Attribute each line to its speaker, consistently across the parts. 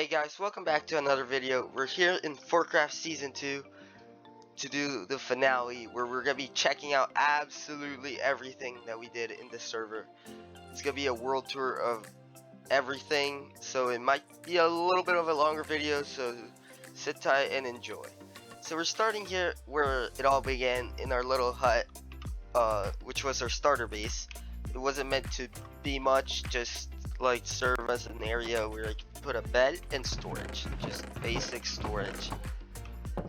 Speaker 1: Hey guys, welcome back to another video. We're here in Fortcraft Season 2 to do the finale where we're going to be checking out absolutely everything that we did in the server. It's going to be a world tour of everything, so it might be a little bit of a longer video, so sit tight and enjoy. So we're starting here where it all began, in our little hut, which was our starter base. It wasn't meant to be much, just like serve as an area where I could put a bed and storage, just basic storage.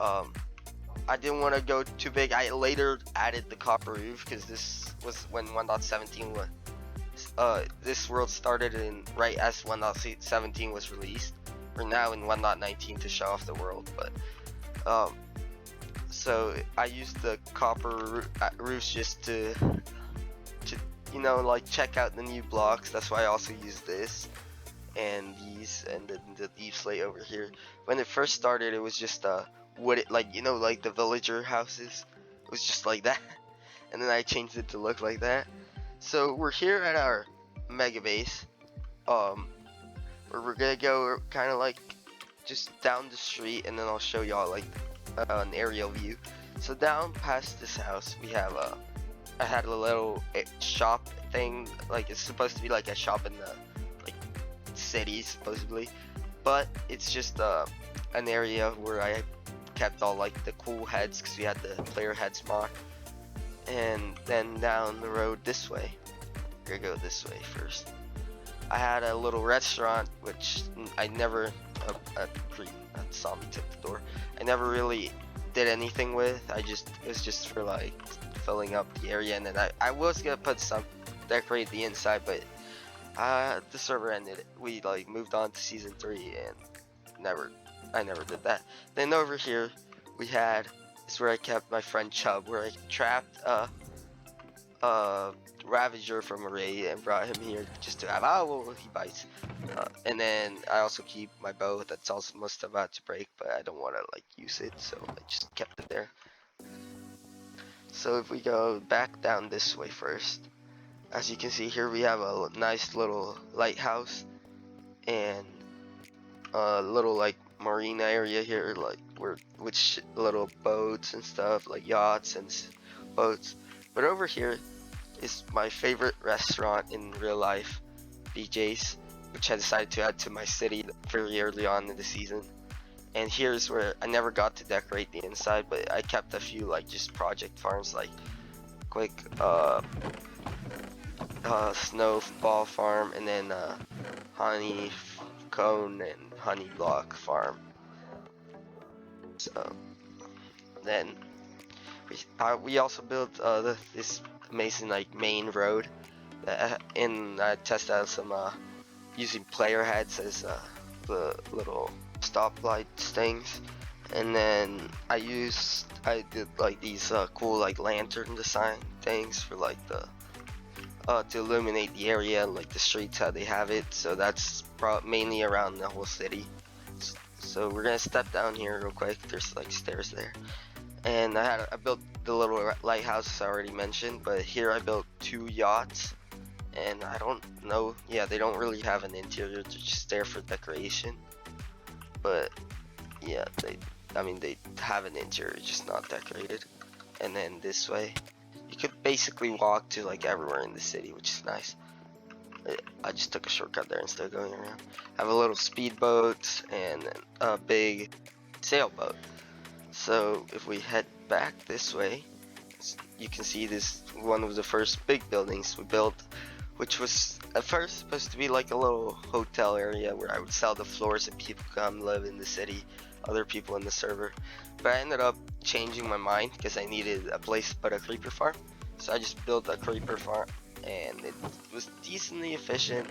Speaker 1: I didn't want to go too big. I later added the copper roof because this was when 1.17 was this world started in right as 1.17 was released. We're now in 1.19 to show off the world, but so I used the copper roofs just to you know, like check out the new blocks. That's why I also use this and these and the deep slate over here. When it first started, it was just wood, like, you know, like the villager houses. It was just like that, and then I changed it to look like that. So we're here at our mega base, where we're gonna go kind of like just down the street, and then I'll show y'all like an aerial view. So down past this house, we have I had a little shop thing, like it's supposed to be like a shop in the like city supposedly, but it's just an area where I kept all like the cool heads because we had the player heads mod. And then down the road this way, we're gonna go this way first. I had a little restaurant which I never a zombie took the door. I never really did anything with. It was just for like filling up the area, and then I was gonna put some decorate the inside, but the server ended. We like moved on to season 3 and I never did that. Then over here we had is where I kept my friend Chubb, where I trapped a Ravager from a raid and brought him here just to have he bites. And then I also keep my bow that's almost about to break, but I don't want to like use it, so I just kept it there. So if we go back down this way first, as you can see here, we have a nice little lighthouse and a little like marina area here, like with little boats and stuff, like yachts and boats. But over here is my favorite restaurant in real life, BJ's, which I decided to add to my city very early on in the season. And here's where I never got to decorate the inside, but I kept a few like just project farms, like quick snowball farm, and then honey cone and honey block farm. So then we also built this amazing like main road, and I tested out some using player heads as the little stoplight things, and then I did like these cool like lantern design things for like the to illuminate the area, like the streets how they have it. So that's mainly around the whole city. So we're gonna step down here real quick. There's like stairs there, and I built the little lighthouse I already mentioned, but here I built 2 yachts, and I don't know, yeah, they don't really have an interior, they're just there for decoration. But yeah, they have an interior, just not decorated. And then this way, you could basically walk to like everywhere in the city, which is nice. I just took a shortcut there instead of going around. I have a little speedboat and a big sailboat. So if we head back this way, you can see this one of the first big buildings we built, which was at first supposed to be like a little hotel area where I would sell the floors and people come live in the city, other people in the server. But I ended up changing my mind because I needed a place to put a creeper farm. So I just built a creeper farm, and it was decently efficient.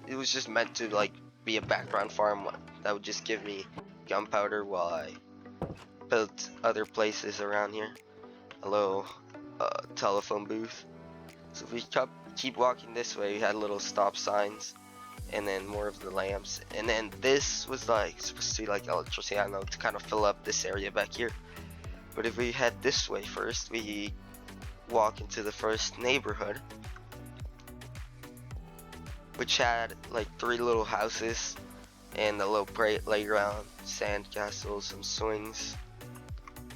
Speaker 1: It was just meant to like be a background farm that would just give me gunpowder while I built other places around here. A little telephone booth. So if we keep walking this way, we had little stop signs, and then more of the lamps, and then this was like supposed to be like electricity, I don't know, to kind of fill up this area back here. But if we head this way first, we walk into the first neighborhood, which had like 3 little houses and a little playground, sand castle, some swings,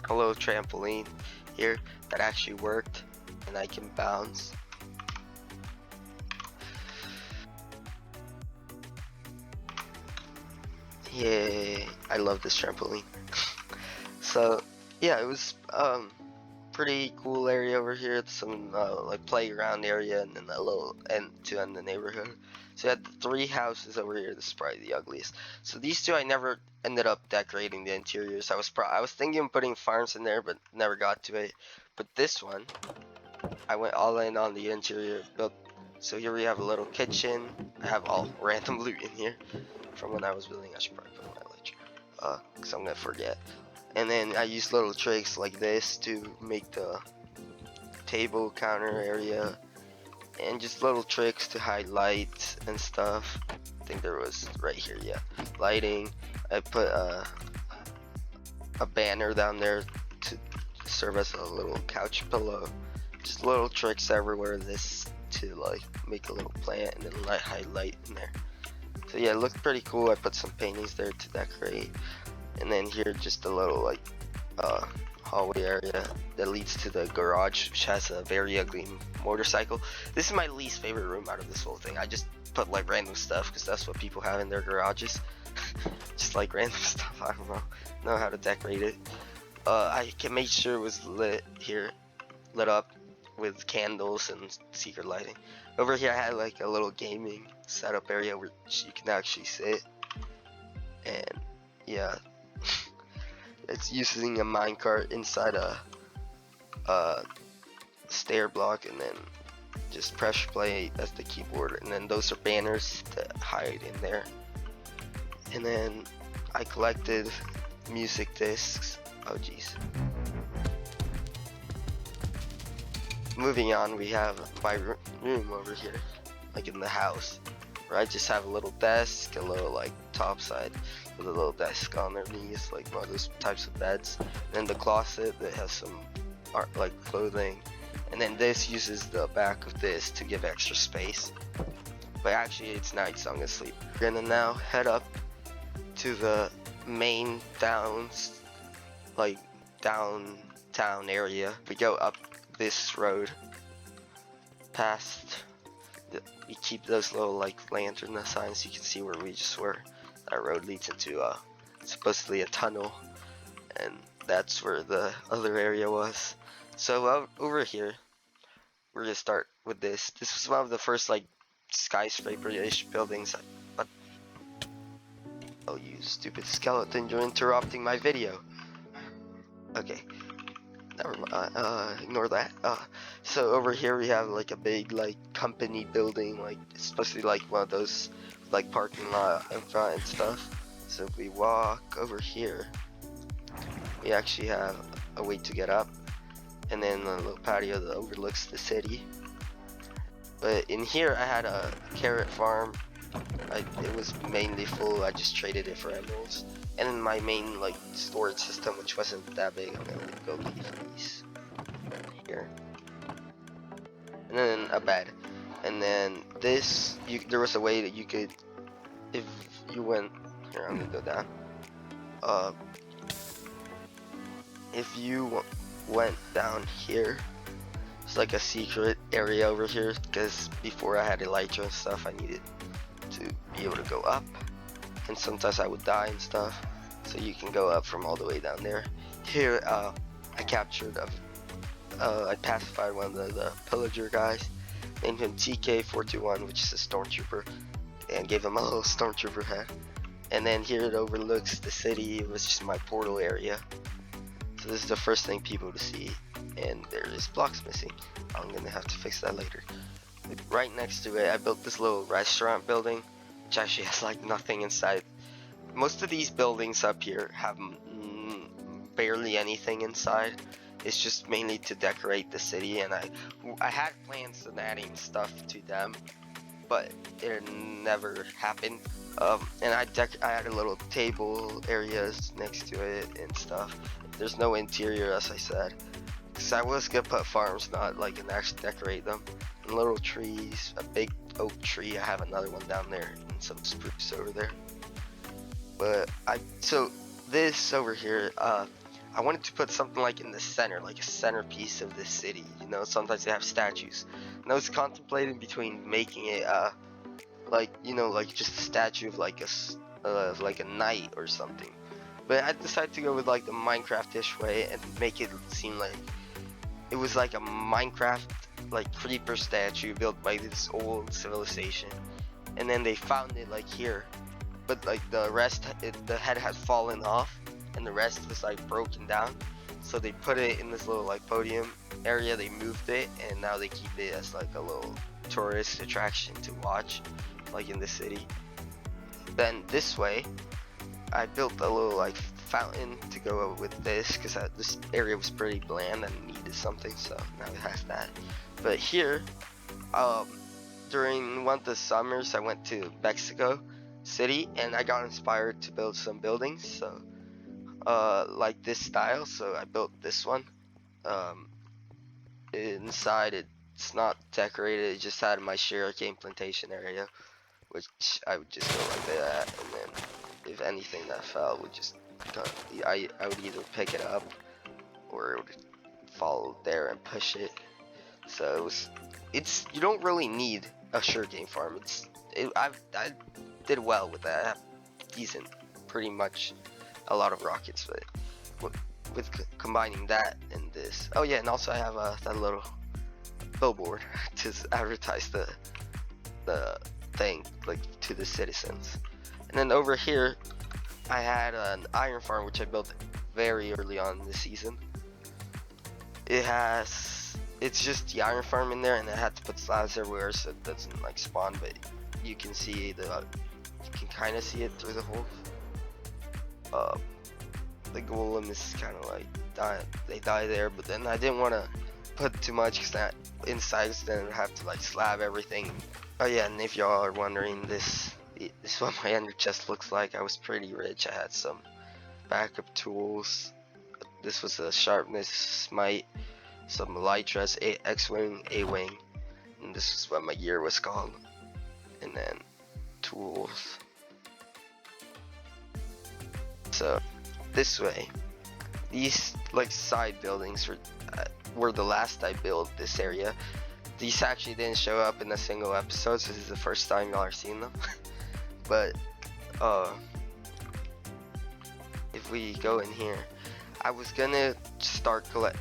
Speaker 1: a little trampoline here that actually worked, and I can bounce. Yay, I love this trampoline. So yeah, it was pretty cool area over here. Some like playground area, and then a little end to end the neighborhood. So you had the 3 houses over here. This is probably the ugliest. So these 2 I never ended up decorating the interiors. I was thinking of putting farms in there, but never got to it. But this one, I went all in on the interior built. So here we have a little kitchen. I have all random loot in here from when I was building. I should probably put my ledger, cause I'm gonna forget. And then I used little tricks like this to make the table counter area, and just little tricks to hide lights and stuff. I think there was right here, yeah, lighting. I put a banner down there to serve as a little couch pillow. Just little tricks everywhere. This to like make a little plant and then hide light in there. So yeah, it looked pretty cool. I put some paintings there to decorate. And then here, just a little like hallway area that leads to the garage, which has a very ugly motorcycle. This is my least favorite room out of this whole thing. I just put like random stuff because that's what people have in their garages. Just like random stuff. I don't know how to decorate it. I can make sure it was lit up with candles and secret lighting. Over here I had like a little gaming setup area where you can actually sit, and yeah. It's using a minecart inside a stair block, and then just pressure play as the keyboard, and then those are banners that hide in there. And then I collected music discs. Oh jeez. Moving on, we have my room over here, like in the house, where I just have a little desk, a little like top side with a little desk on their knees, like one of those types of beds. And then the closet that has some art, like clothing, and then this uses the back of this to give extra space. But actually it's night, so I'm gonna sleep. We're gonna now head up to the main downtown area. We go up this road past we keep those little like lantern signs so you can see where we just were. That road leads into supposedly a tunnel, and that's where the other area was. So over here, we're gonna start with this. This was one of the first like skyscraper-ish buildings. But oh, you stupid skeleton! You're interrupting my video. Okay. Never mind, ignore that. So over here we have like a big like company building, like it's supposed to be like one of those like parking lot in front and stuff. So if we walk over here, we actually have a way to get up, and then a little patio that overlooks the city. But in here I had a carrot farm. It was mainly full. I just traded it for emeralds. And then my main like storage system, which wasn't that big, I'm gonna go leave these here. And then a bed. And then this, there was a way that you could, if you went here, I'm gonna go down. If you went down here, it's like a secret area over here, because before I had Elytra and stuff, I needed to be able to go up, and sometimes I would die and stuff, so you can go up from all the way down there. Here I captured I pacified one of the pillager guys, named him TK421, which is a stormtrooper, and gave him a little stormtrooper head. And then here it overlooks the city. It was just my portal area, so this is the first thing people to see, and there is blocks missing. I'm gonna have to fix that later. Right next to it, I built this little restaurant building, which actually has like nothing inside. Most of these buildings up here have barely anything inside. It's just mainly to decorate the city, and I had plans on adding stuff to them, but it never happened. And I had a little table areas next to it and stuff. There's no interior, as I said, because I was gonna put farms, not like and actually decorate them. And little trees, a big oak tree. I have another one down there, and some spruce over there. But so this over here, I wanted to put something like in the center, like a centerpiece of this city. You know, sometimes they have statues, and I was contemplating between making it like, you know, like just a statue of like a knight or something. But I decided to go with like the Minecraft-ish way and make it seem like it was like a Minecraft like creeper statue built by this old civilization, and then they found it like here, but like the rest, the head had fallen off and the rest was like broken down, so they put it in this little like podium area. They moved it and now they keep it as like a little tourist attraction to watch, like in the city. Then this way I built a little like fountain to go with this, because this area was pretty bland and needed something, so now it has that. But here, during one of the summers I went to Mexico City and I got inspired to build some buildings, so like this style, so I built this one. Inside it's not decorated, it just had my sugarcane plantation area, which I would just go like that, and then if anything that fell would just I would either pick it up or it would fall there and push it. So you don't really need a sugarcane farm. I did well with that. I have decent, pretty much a lot of rockets, but with combining that and this. Oh yeah, and also I have that little billboard to advertise the thing like to the citizens. And then over here I had an iron farm which I built very early on in the season. It's just the iron farm in there, and I had to put slabs everywhere so it doesn't like spawn, but you can see you can kind of see it through the hole. The golem is kind of like they die there, but then I didn't want to put too much because that inside then I'd have to like slab everything. Oh yeah, and if y'all are wondering, this is what my ender chest looks like. I was pretty rich. I had some backup tools. This was a sharpness smite, some elytras, X-wing, A-wing, and this is what my gear was called. And then tools. So this way, these like side buildings were the last I built this area. These actually didn't show up in a single episode, so this is the first time y'all are seeing them. But if we go in here, I was gonna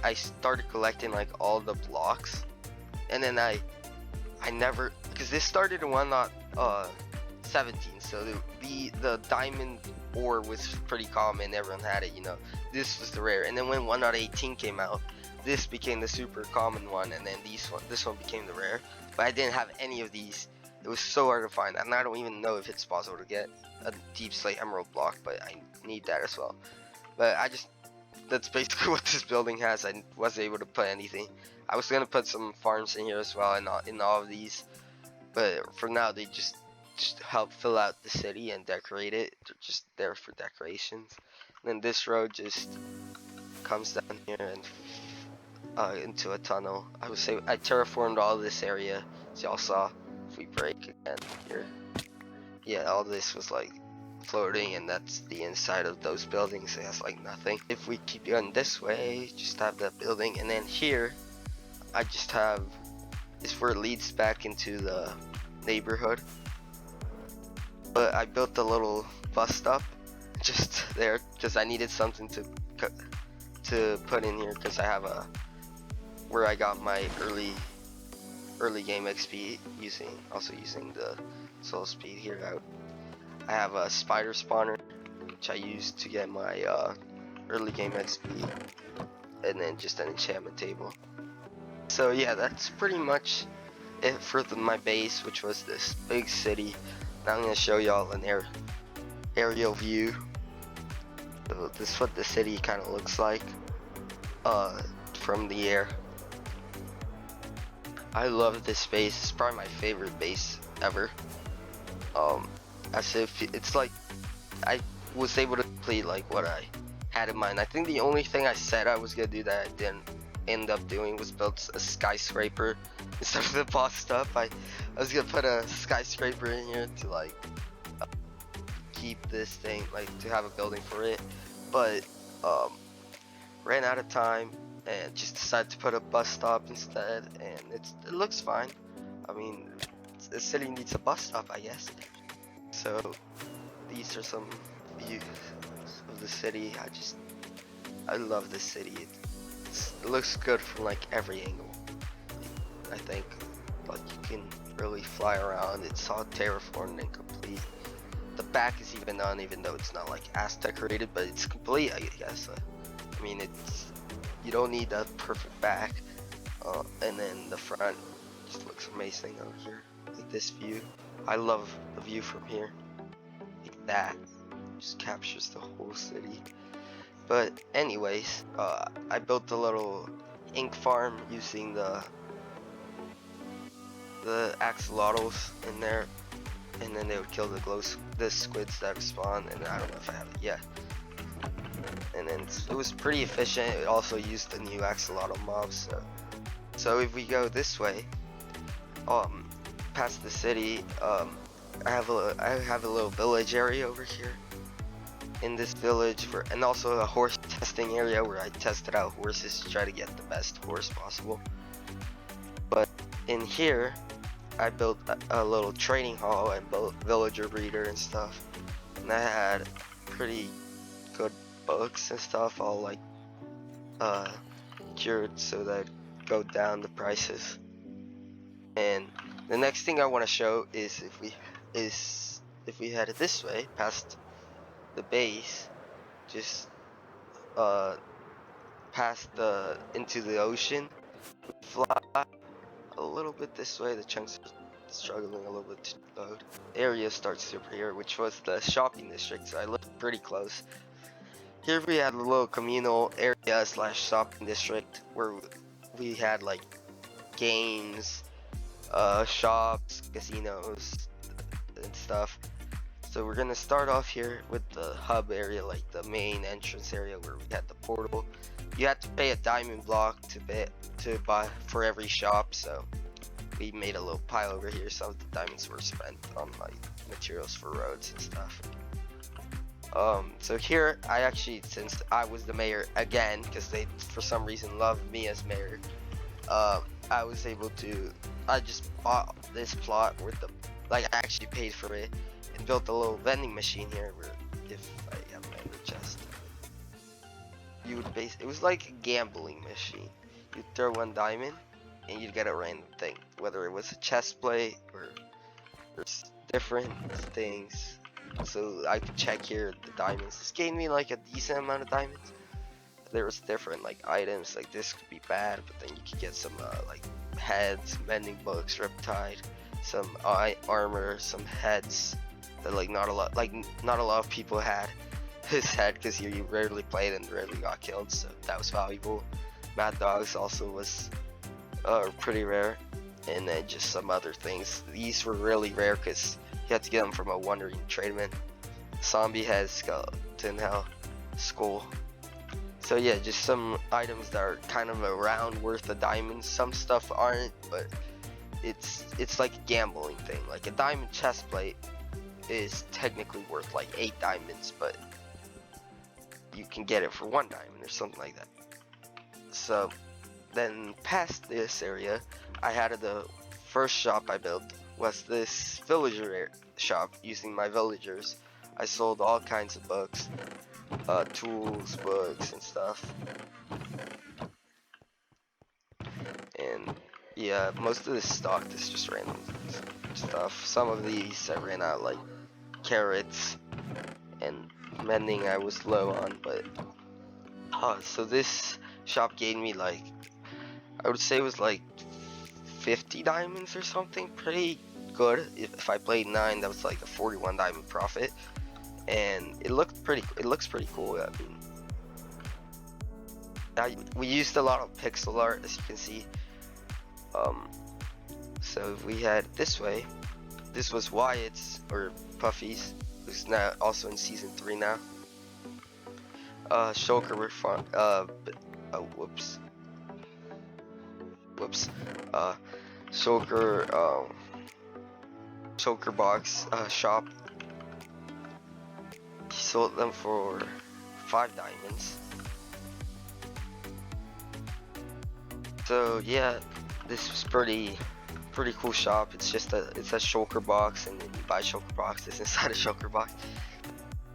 Speaker 1: I started collecting like all the blocks, and then I never, because this started in 1.17, so the diamond ore was pretty common, everyone had it, you know. This was the rare, and then when 1.18 came out, this became the super common one, and then this one became the rare. But I didn't have any of these. It was so hard to find, and I don't even know if it's possible to get a deep slate emerald block, but I need that as well. But that's basically what this building has. I wasn't able to put anything. I was gonna put some farms in here as well, and in all of these, but for now they just help fill out the city and decorate it. They're just there for decorations. And then this road just comes down here and into a tunnel. I terraformed all this area, as y'all saw. If we break again here, yeah, all this was like floating, and that's the inside of those buildings. It has like nothing. If we keep going this way, just have that building, and then here I just have is where it leads back into the neighborhood. But I built a little bus stop just there because I needed something to put in here, because I have where I got my early game XP using the soul speed here. I have a spider spawner which I use to get my early game XP, and then just an enchantment table. So yeah, that's pretty much it for my base, which was this big city. Now I'm going to show y'all an aerial view. So this is what the city kind of looks like from the air. I love this base. It's probably my favorite base ever. As if it's like I was able to complete like what I had in mind. I think the only thing I said I was gonna do that I didn't end up doing was build a skyscraper instead of the boss stuff. I was gonna put a skyscraper in here to like keep this thing, like to have a building for it, but ran out of time and just decided to put a bus stop instead, and it looks fine. I mean, the city needs a bus stop, I guess. So these are some views of the city. I love this city. It looks good from like every angle. I think like you can really fly around. It's all terraformed and complete. The back is even done, even though it's not like as decorated, but it's complete, I guess. I mean, you don't need a perfect back, and then the front just looks amazing over here. Like this view, I love the view from here. Like that just captures the whole city. But anyways, I built a little ink farm using the axolotls in there, and then they would kill the squids that spawn, and I don't know if I have it yet. And then it was pretty efficient. It also used the new axolotl mobs. So if we go this way, past the city, I have a little village area over here. In this village, and also a horse testing area where I tested out horses to try to get the best horse possible. But in here, I built a little training hall and built villager breeder and stuff. And I had pretty good books and stuff, all like cured so that I'd go down the prices. And the next thing I want to show is if we head this way past the base, just past into the ocean, fly a little bit this way. The chunks are struggling a little bit to load. Area starts super here, which was the shopping district, so I looked pretty close. Here we had a little communal area / shopping district where we had like games, shops, casinos, and stuff. So we're gonna start off here with the hub area, like the main entrance area where we had the portal. You had to pay a diamond block to buy for every shop, so we made a little pile over here. Some of the diamonds were spent on like materials for roads and stuff. So here I actually, since I was the mayor again, because they for some reason loved me as mayor, I was able to, I just bought this plot with the, like I actually paid for it, and built a little vending machine here where if I have my ender chest, you would it was like a gambling machine. You'd throw one diamond and you'd get a random thing, whether it was a chest plate or different things. So I could check here the diamonds. This gave me like a decent amount of diamonds. There was different like items, like this could be bad, but then you could get some like heads, mending books, riptide, some armor, some heads that like not a lot of people had his head, because you rarely played and rarely got killed, so that was valuable. MadDogs also was pretty rare, and then just some other things. These were really rare because you had to get them from a wandering tradesman. Zombie head, skeleton hell, skull. So yeah, just some items that are kind of around worth a diamond. Some stuff aren't, but it's like a gambling thing. Like a diamond chest plate is technically worth like 8 diamonds, but you can get it for 1 diamond or something like that. So then past this area, I had the first shop I built was this villager shop. Using my villagers, I sold all kinds of books, tools, books, and stuff. And yeah, most of this stock is just random stuff. Some of these I ran out, like carrots, and mending I was low on, but so this shop gave me like, I would say it was like 50 diamonds or something. Pretty good. If I played 9, that was like a 41 diamond profit, and it looks pretty cool. I mean, we used a lot of pixel art, as you can see. So if we head this way, this was Wyatt's, or Puffy's, who's now also in season 3 now. Shulker were fun. Whoops. Shulker box shop. he sold them for 5 diamonds. So yeah, this was pretty cool shop. It's just a shulker box, and then you buy shulker boxes inside a shulker box.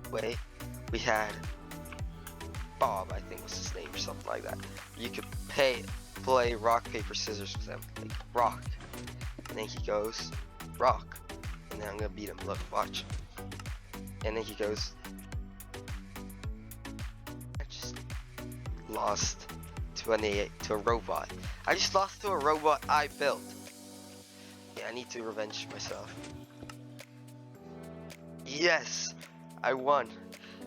Speaker 1: Way we had Bob, I think was his name or something like that. You could play rock paper scissors with him, like rock, and then he goes rock, and then I'm gonna beat him. Look, watch. And then he goes. I just lost to a robot. I just lost to a robot I built. Yeah, I need to revenge myself. Yes, I won.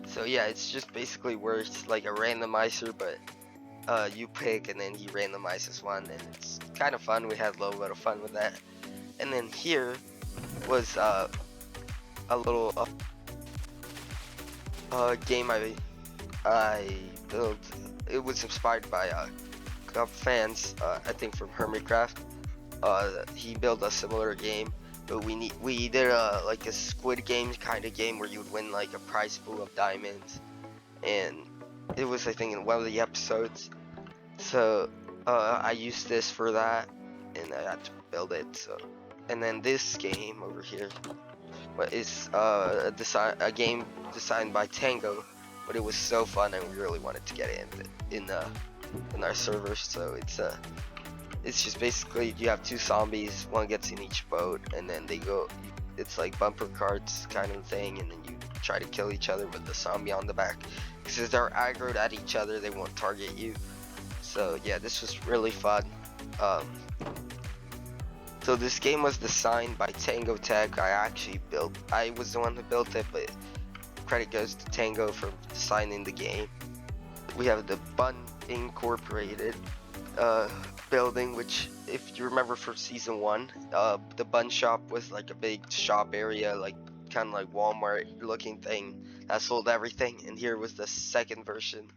Speaker 1: So yeah, it's just basically works like a randomizer, but you pick and then he randomizes one, and it's kind of fun. We had a little bit of fun with that. And then here was a little game I built. It was inspired by couple fans, I think from Hermitcraft. He built a similar game, but we did like a Squid Game kind of game where you would win like a prize pool of diamonds, and it was, I think, in one of the episodes. So I used this for that, and I had to build it. So, and then this game over here, is a game designed by Tango, but it was so fun and we really wanted to get it in our servers. So it's just basically you have 2 zombies, one gets in each boat, and then they go. It's like bumper carts kind of thing, and then you try to kill each other with the zombie on the back. Because they're aggroed at each other, they won't target you. So yeah, this was really fun. So this game was designed by Tango Tech. I was the one who built it, but credit goes to Tango for designing the game. We have the Bun Incorporated building, which, if you remember from season 1, the Bun Shop was like a big shop area, like kind of like Walmart looking thing that sold everything. And here was the second version.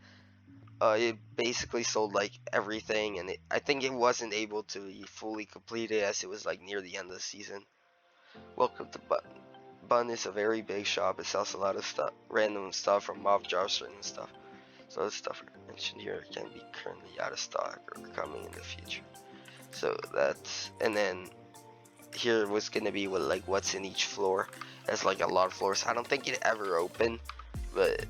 Speaker 1: It basically sold like everything, and I think it wasn't able to be fully completed as it was like near the end of the season. Welcome to Bun. Bun is a very big shop. It sells a lot of stuff, random stuff from mob jobs and stuff. So the stuff mentioned here can be currently out of stock or coming in the future. So that's, and then here was gonna be with like what's in each floor. There's like a lot of floors. I don't think it ever opened, but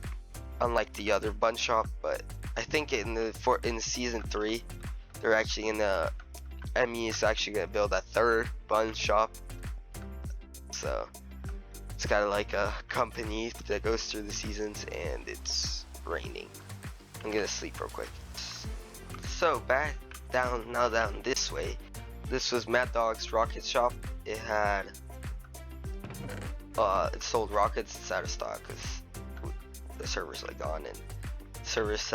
Speaker 1: unlike the other Bun shop, but I think in season 3, they're actually Emmy is actually gonna build a 3rd Bun shop. So it's kind of like a company that goes through the seasons, and it's raining. I'm gonna sleep real quick. So back down this way. This was MadDog's rocket shop. It had it sold rockets. It's out of stock because the server's like gone, and servers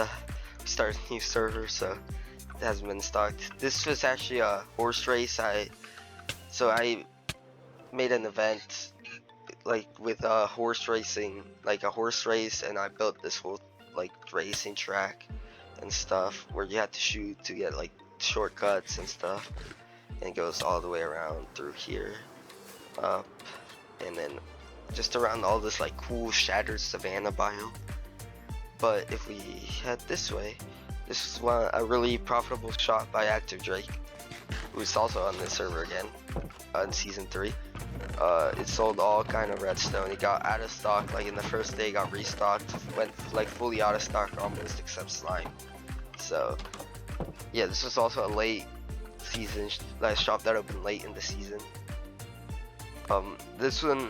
Speaker 1: started a new server, so it hasn't been stocked. This was actually a horse race. I made an event like with horse racing, like a horse race, and I built this whole like racing track and stuff where you had to shoot to get like shortcuts and stuff, and it goes all the way around through here, up, and then just around all this like cool shattered savanna biome. But if we head this way, this is a really profitable shot by ActiveDake, who's also on this server again in season 3. It sold all kind of redstone. It got out of stock like in the first day, got restocked, went like fully out of stock almost except slime. So yeah, this was also a late season shop that opened late in the season. This one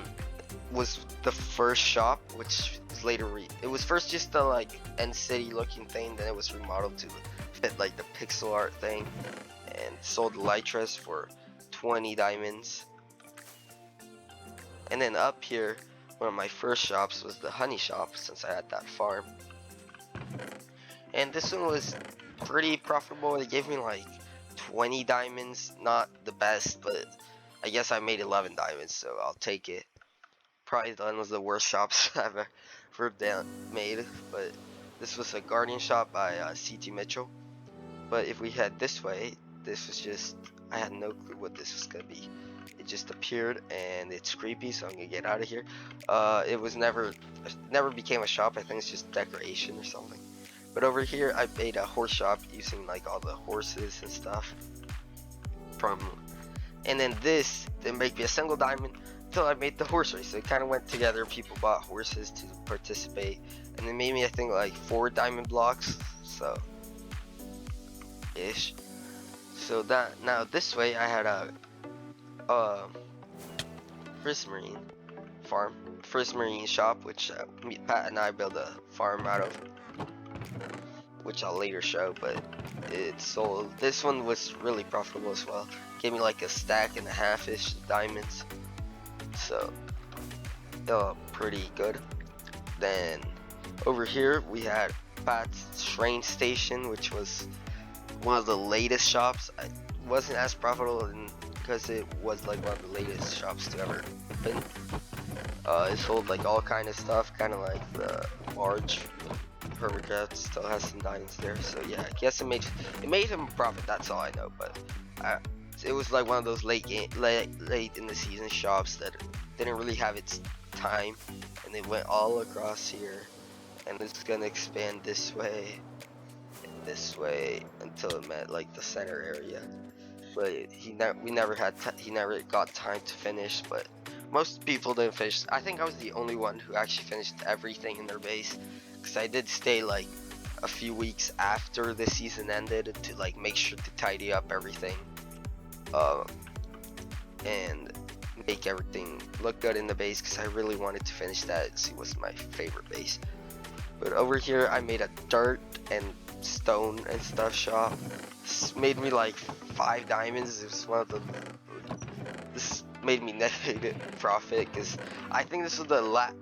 Speaker 1: was the first shop, which was later it was first just a like end city looking thing, then it was remodeled to fit like the pixel art thing, and sold Elytras for 20 diamonds. And then up here, one of my first shops was the honey shop, since I had that farm. And this one was pretty profitable. It gave me like 20 diamonds, not the best, but I guess I made 11 diamonds, so I'll take it. Probably one of the worst shops I've ever made, but this was a guardian shop by CTMitchell. But if we head this way, this was just, I had no clue what this was gonna be. it just appeared and it's creepy, so I'm gonna get out of here. It was never became a shop. I think it's just decoration or something. But over here I made a horse shop using like all the horses and stuff from, and then this didn't make me a single diamond until I made the horse race. So it kind of went together. People bought horses to participate, and it made me, I think, like 4 diamond blocks, so ish. So that now this way I had a prismarine farm, prismarine shop, which Pat and I built a farm out of, which I'll later show, but it sold. This one was really profitable as well. Gave me like a stack and a half-ish diamonds, so pretty good. Then over here we had Pat's train station, which was one of the latest shops. It wasn't as profitable because it was like one of the latest shops to ever open. It sold like all kind of stuff, kind of like the large Fortcraft still has some diamonds there, so yeah, I guess it made him a profit. That's all I know, but it was like one of those late in the season shops that didn't really have its time, and it went all across here, and it's gonna expand this way and this way until it met like the center area. But he never got time to finish. But most people didn't finish. I think I was the only one who actually finished everything in their base, because I did stay like a few weeks after the season ended to like make sure to tidy up everything, and make everything look good in the base, because I really wanted to finish that. It was my favorite base. But over here I made a dirt and stone and stuff shop. This made me like 5 diamonds. It was one of the, this made me negative profit, because I think this was the like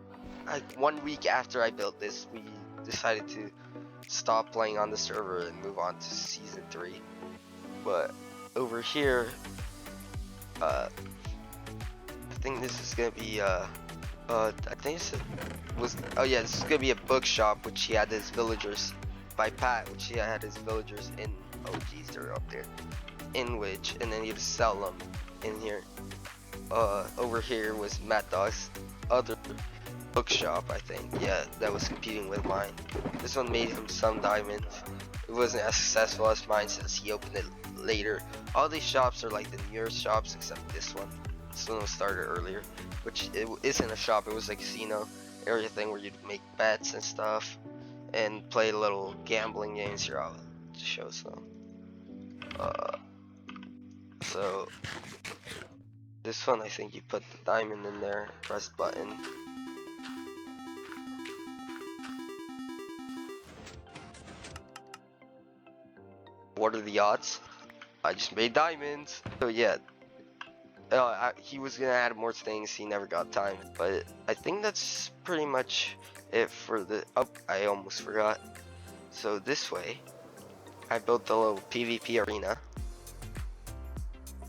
Speaker 1: 1 week after I built this, we decided to stop playing on the server and move on to season 3. But over here, I think this is gonna be I think this was, oh yeah, this is gonna be a bookshop, which he had his villagers by Pat, which he had his villagers in. Oh geez, they're up there. In which, and then you'd sell them in here. Over here was MadDog's other bookshop, I think. Yeah, that was competing with mine. This one made him some diamonds. It wasn't as successful as mine since he opened it later. All these shops are like the newer shops except this one. This one was started earlier, which it isn't a shop. It was a casino area thing where you'd make bets and stuff and play little gambling games. Here, I'll show some. So this one, I think you put the diamond in there, press button. What are the odds? I just made diamonds. So yeah, he was gonna add more things, he never got time. But I think that's pretty much it for the, oh, I almost forgot. So this way, I built the little PvP arena,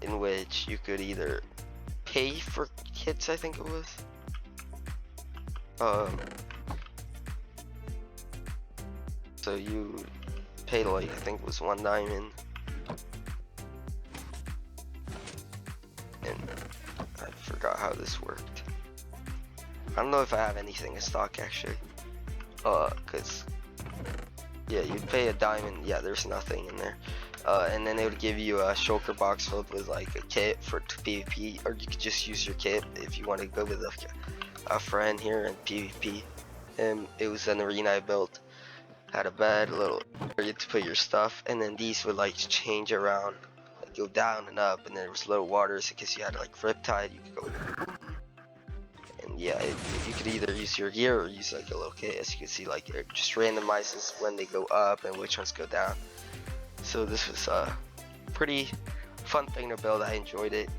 Speaker 1: in which you could either pay for kits, I think it was. So you pay like, I think it was 1 diamond. And I forgot how this worked. I don't know if I have anything in stock actually. Cause yeah, you'd pay a diamond. Yeah, there's nothing in there. And then it would give you a shulker box filled with like a kit for PvP, or you could just use your kit if you want to go with a friend here in PvP. And it was an arena I built. Had a bed, a little area to put your stuff, and then these would like change around, like go down and up, and then there was little waters in case you had like riptide, you could go. And yeah, you could either use your gear or use like a little kit. As you can see, like it just randomizes when they go up and which ones go down. So this was a pretty fun thing to build. I enjoyed it.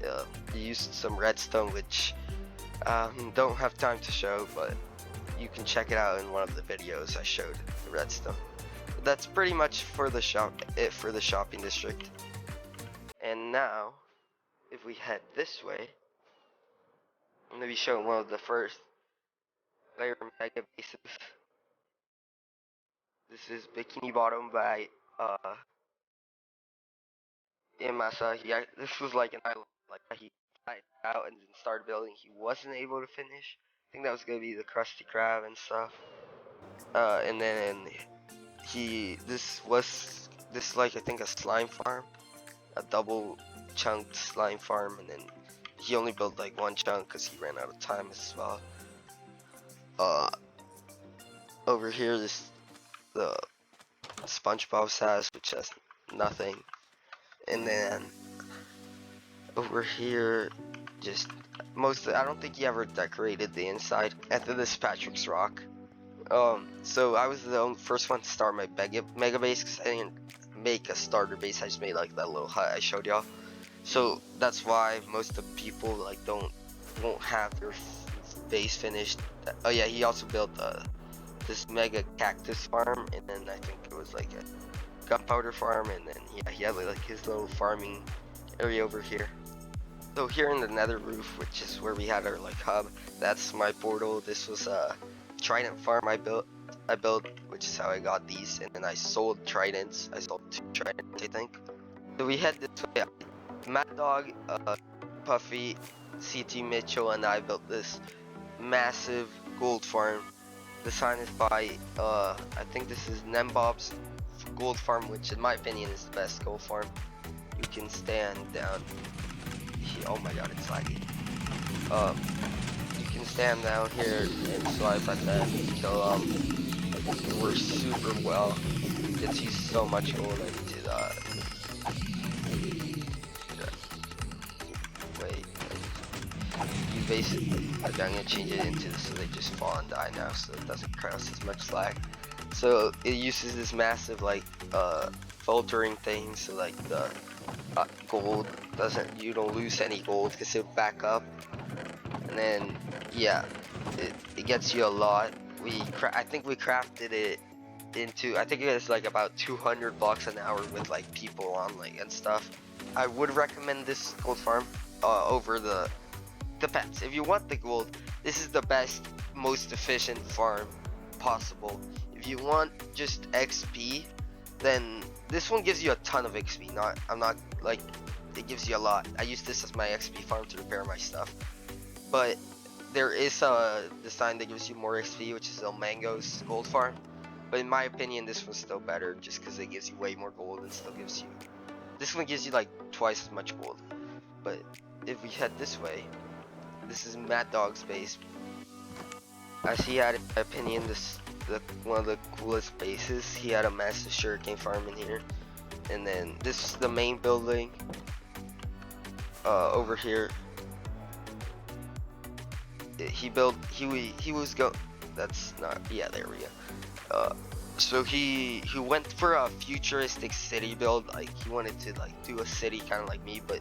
Speaker 1: You used some redstone, which don't have time to show, but you can check it out in one of the videos I showed the redstone. But that's pretty much for the for the shopping district. And now, if we head this way, I'm gonna be showing one of the first layer mega bases. This is Bikini Bottom by PatMaza. Yeah, this was like an island, like he out and then started building, he wasn't able to finish. I think that was gonna be the Krusty Krab and stuff. And then this like I think a slime farm, a double chunked slime farm, and then he only built like one chunk because he ran out of time as well. Over here the SpongeBob's house, which has nothing, and then over here just I don't think he ever decorated the inside. After this, Patrick's rock. So I was the first one to start my mega base because I didn't make a starter base. I just made like that little hut I showed y'all. So that's why most of the people like won't have their base finished. Oh yeah, he also built this mega cactus farm, and then I think it was like a gunpowder farm, and then yeah, he had like his little farming area over here. So here in the nether roof, which is where we had our like hub, that's my portal. This was a trident farm I built, which is how I got these, and then I sold tridents. I sold 2 tridents, I think. So we head this way. MadDog, Puffy, CTMitchell, and I built this massive gold farm. The sign is by I think this is Nembob's gold farm, which in my opinion is the best gold farm. You can stand down here. Oh my god, it's laggy. You can stand down here and swipe at that. So it works super well. You can see so much gold into that. Wait, you basically, I'm gonna change it into this so they just fall and die now, so it doesn't cause as much lag. So it uses this massive like filtering thing, so like the gold you don't lose any gold because it'll back up, and then yeah, it gets you a lot. I think we crafted it into, I think it was like about 200 blocks an hour with like people on like and stuff. I would recommend this gold farm over the pets. If you want the gold, this is the best, most efficient farm possible. If you want just XP, then this one gives you a ton of XP. I'm not like, it gives you a lot. I use this as my XP farm to repair my stuff. But there is a design that gives you more XP, which is El Mango's gold farm. But in my opinion, this one's still better just because it gives you way more gold and still gives you, this one gives you like twice as much gold. But if we head this way, this is MadDog's base. As he had, in my opinion, one of the coolest bases. He had a massive sugarcane farm in here, and then this is the main building. Over here, he was go. That's not. Yeah, there we go. So he went for a futuristic city build. Like he wanted to like do a city kind of like me, but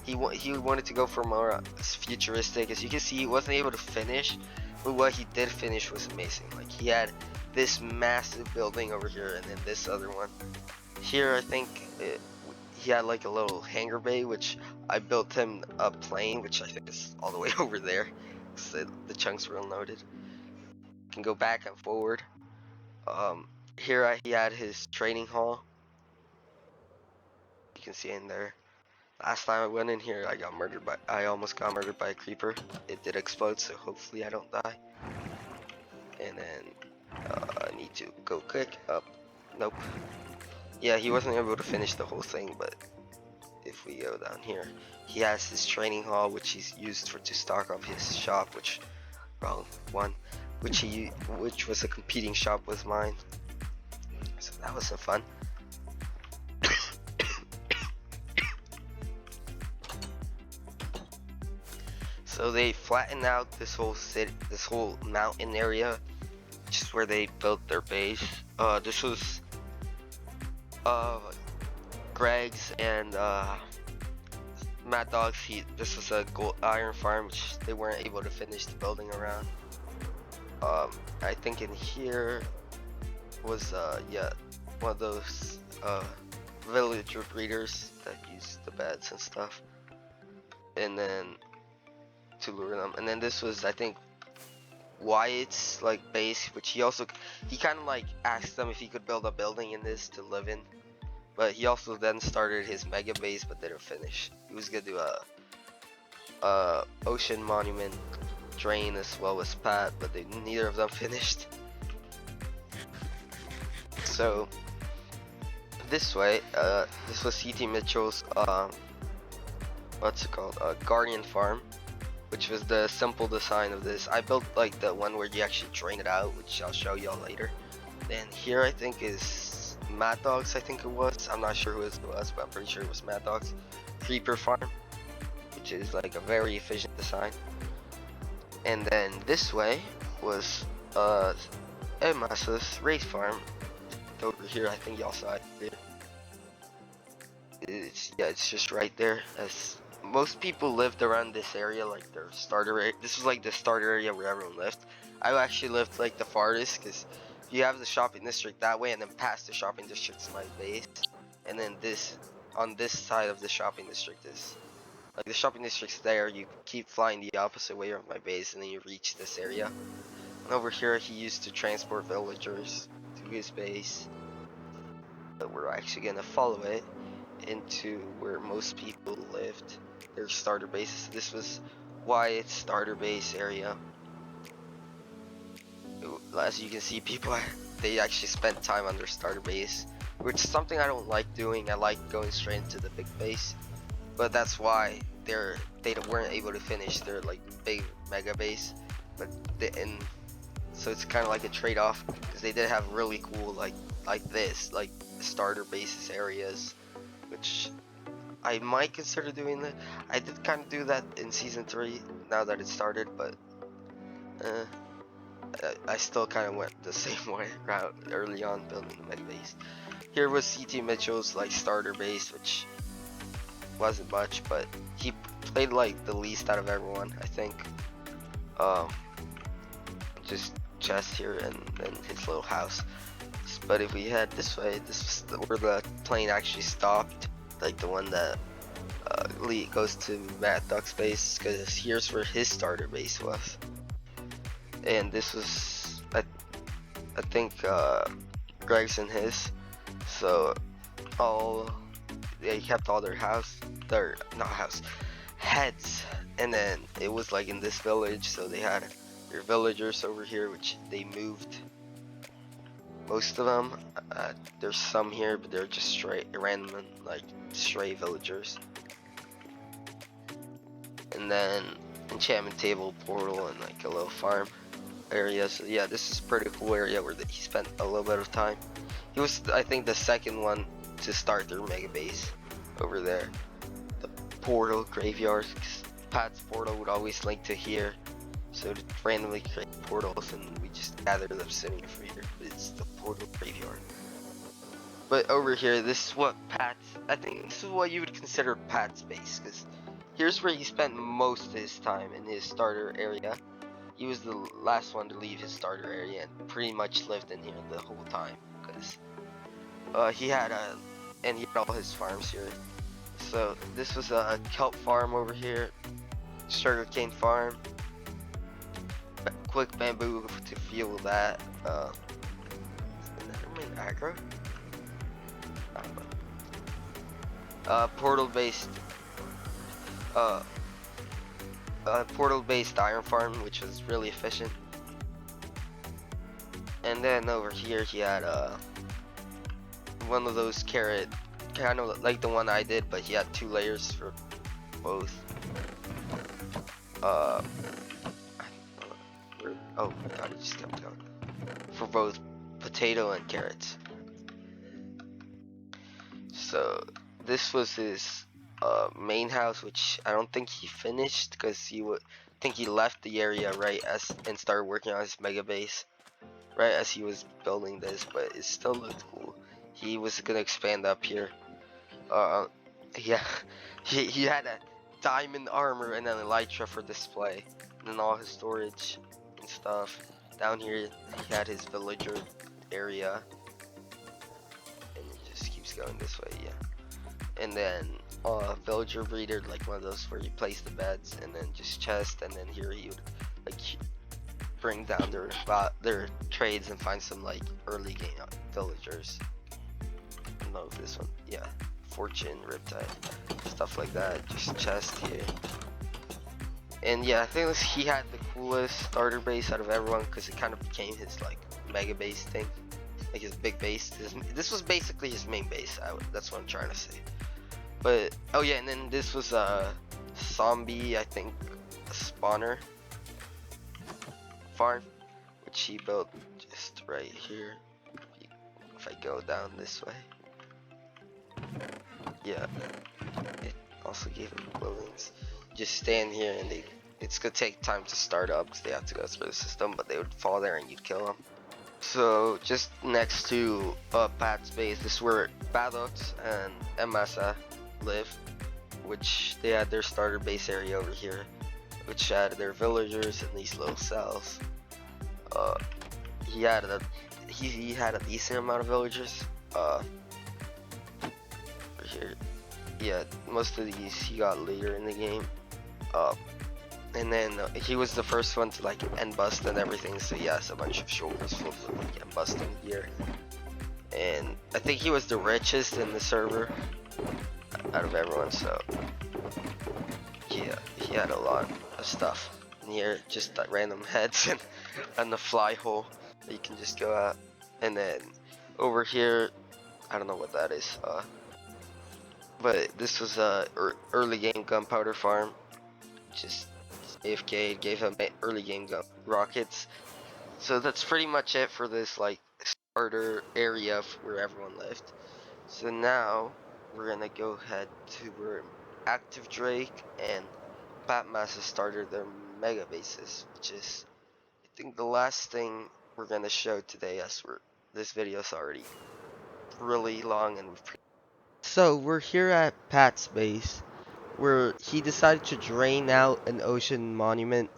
Speaker 1: he wanted to go for more futuristic. As you can see, he wasn't able to finish, but what he did finish was amazing. Like he had this massive building over here, and then this other one here. I think he had like a little hangar bay, which I built him a plane, which I think is all the way over there. So the chunks were unloaded. You can go back and forward. Here he had his training hall. You can see in there. Last time I went in here, I almost got murdered by a creeper. It did explode, so hopefully I don't die. And then I need to go quick up. Nope. Yeah, he wasn't able to finish the whole thing, but if we go down here, he has his training hall, which he's used to stock up his shop, which was a competing shop with mine. So that was some fun. So they flattened out this whole mountain area, which is where they built their base. This was Greg's and MadDog's. This was a iron farm, which they weren't able to finish the building around. I think in here was one of those villager breeders that use the beds and stuff, and then to lure them. And then this was, I think, Wyatt's like base, which he kind of like asked them if he could build a building in this to live in, but he also then started his mega base but didn't finish. He was gonna do Ocean Monument, Drain, as well as Pat, but neither of them finished. So this way, this was CTMitchell's what's it called? Guardian Farm, which was the simple design of this. I built like the one where you actually drain it out, which I'll show y'all later. Then here I think is MadDog's, I think it was. I'm not sure who it was, but I'm pretty sure it was MadDog's Creeper Farm, which is like a very efficient design. And then this way was PatMaza's Race Farm. Over here, I think y'all saw it. It's just right there. As most people lived around this area, like their starter area. This was like the starter area where everyone lived. I actually lived like the farthest, because you have the shopping district that way, and then past the shopping district is my base, and then this on this side of the shopping district is like the shopping district's there. You keep flying the opposite way of my base, and then you reach this area. And over here, he used to transport villagers to his base, but we're actually gonna follow it into where most people lived, their starter bases. This was Wyatt's starter base area. As you can see, people, they actually spent time on their starter base, which is something I don't like doing. I like going straight into the big base, but that's why they weren't able to finish their like big mega base. But so it's kind of like a trade-off, because they did have really cool like this like starter bases areas, which I might consider doing that. I did kind of do that in season 3 now that it started, but I still kind of went the same way route early on, building the mega base. Here was CTMitchell's like starter base, which wasn't much, but he played like the least out of everyone, I think. Just chest here and then his little house. But if we head this way, this was where the plane actually stopped, like the one that goes to MadDog's base, because here's where his starter base was. And this was, I think, Greg's and his. So they kept all their heads, and then it was like in this village, so they had their villagers over here, which they moved. Most of them, there's some here, but they're just random, like stray villagers. And then enchantment table, portal, and like a little farm area. So yeah, this is a pretty cool area where he spent a little bit of time. He was, I think, the second one to start their mega base over there. The portal graveyard, because Pat's portal would always link to here, so to randomly create portals, and we just gather them sitting over here. It's the portal graveyard. But over here, this is what I think this is what you would consider Pat's base, because here's where he spent most of his time in his starter area. He was the last one to leave his starter area and pretty much lived in here the whole time, because he had all his farms here. So this was a kelp farm over here, sugarcane farm, quick bamboo to fuel that. Aggro? Portal-based iron farm, which was really efficient. And then over here he had one of those carrot, kind of like the one I did, but he had 2 layers for both. Oh god, it just kept going. For both potato and carrots. So this was his main house, which I don't think he finished, because I think he left the area and started working on his mega base right as he was building this, but it still looked cool. He was gonna expand up here. Yeah, he had a diamond armor and an elytra for display, and then all his storage and stuff. Down here he had his villager area, and it just keeps going this way. Yeah, and then villager breeder, like one of those where you place the beds, and then just chest, and then here you would like bring down their trades and find some like early game villagers. I don't know if this one, yeah, fortune, riptide, stuff like that. Just chest here, And yeah, I think he had the coolest starter base out of everyone because it kind of became his like mega base thing, like his big base. This was basically his main base. That's what I'm trying to say. But oh yeah, and then this was a zombie, I think, a spawner farm, which he built just right here. If I go down this way, yeah, it also gave him buildings. Just stand here and it's gonna take time to start up because they have to go through the system, but they would fall there and you'd kill them. So just next to Pat's base, this is where Badatox and PatMaza live, which they had their starter base area over here, which had their villagers in these little cells. He had a decent amount of villagers. Over here, yeah, most of these he got later in the game. And then he was the first one to like end bust and everything, so he has a bunch of shoulders full of like end busting gear. And I think he was the richest in the server out of everyone, so yeah, he had a lot of stuff. And here, just like random heads and the fly hole that you can just go at. And then over here, I don't know what that is, but this was a early game gunpowder farm. Just AFK gave him early game gun rockets. So that's pretty much it for this like starter area where everyone lived. So now we're gonna go ahead to where ActiveDake and PatMaza started their mega bases, which is I think the last thing we're gonna show today, as this video is already really long and so we're here at Pat's base, where he decided to drain out an ocean monument.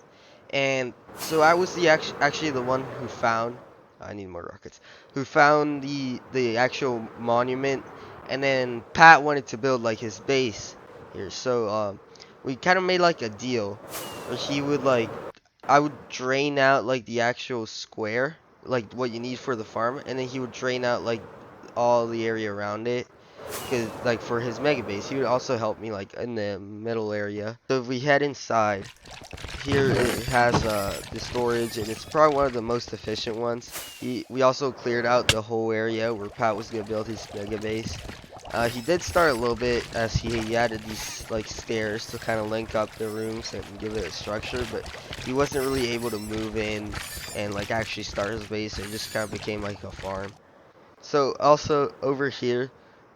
Speaker 1: And so I was actually the one who found, I need more rockets, who found the actual monument. And then Pat wanted to build like his base here, so we kind of made like a deal where he would like, I would drain out like the actual square, like what you need for the farm, and then he would drain out like all the area around it. Cause like for his mega base, he would also help me like in the middle area. So if we head inside, here it has the storage, and it's probably one of the most efficient ones. We also cleared out the whole area where Pat was gonna build his mega base. He did start a little bit as he added these like stairs to kind of link up the rooms and give it a structure, but he wasn't really able to move in and like actually start his base. It just kind of became like a farm. So also over here,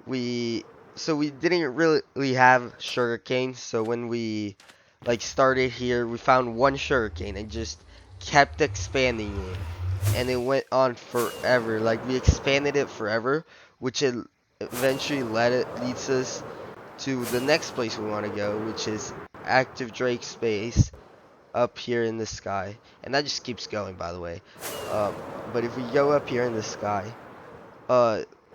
Speaker 1: we didn't really have sugarcane. So when we like started here, we found one sugarcane and just kept expanding it, and it went on forever. Like we expanded it forever, which it eventually leads us to the next place we want to go, which is ActiveDake's base up here in the sky, and that just keeps going, by the way. But if we go up here in the sky,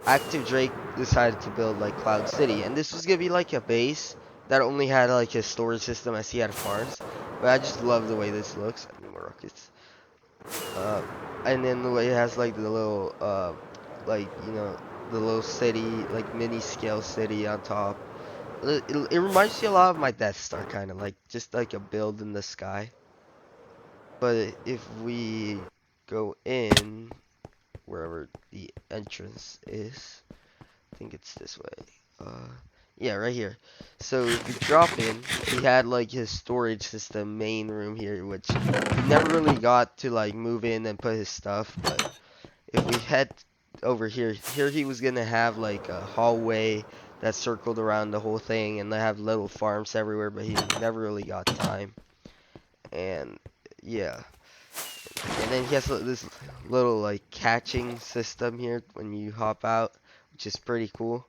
Speaker 1: ActiveDake decided to build like Cloud City, and this was gonna be like a base that only had like a storage system as he had farms. But I just love the way this looks. I need more rockets. And then the way it has like the little like, you know, the little city, like mini scale city on top. It reminds me a lot of my Death Star, kind of like just like a build in the sky. But if we go in wherever the entrance is, I think it's this way. Yeah, right here. So if we drop in, he had like his storage system main room here, which he never really got to like move in and put his stuff. But if we head over here, he was gonna have like a hallway that circled around the whole thing, and they have little farms everywhere, but he never really got time. And yeah. And then he has this little like catching system here when you hop out, which is pretty cool.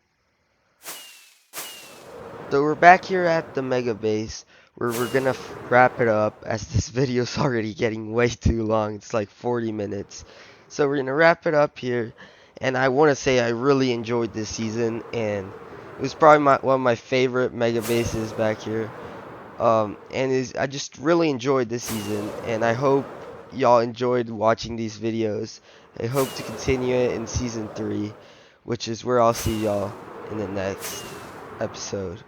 Speaker 1: So we're back here at the mega base, where we're gonna wrap it up, as this video's already getting way too long. It's like 40 minutes. So we're gonna wrap it up here, and I want to say I really enjoyed this season, and it was probably one of my favorite mega bases back here. I just really enjoyed this season, and I hope y'all enjoyed watching these videos. I hope to continue it in season 3, which is where I'll see y'all in the next episode.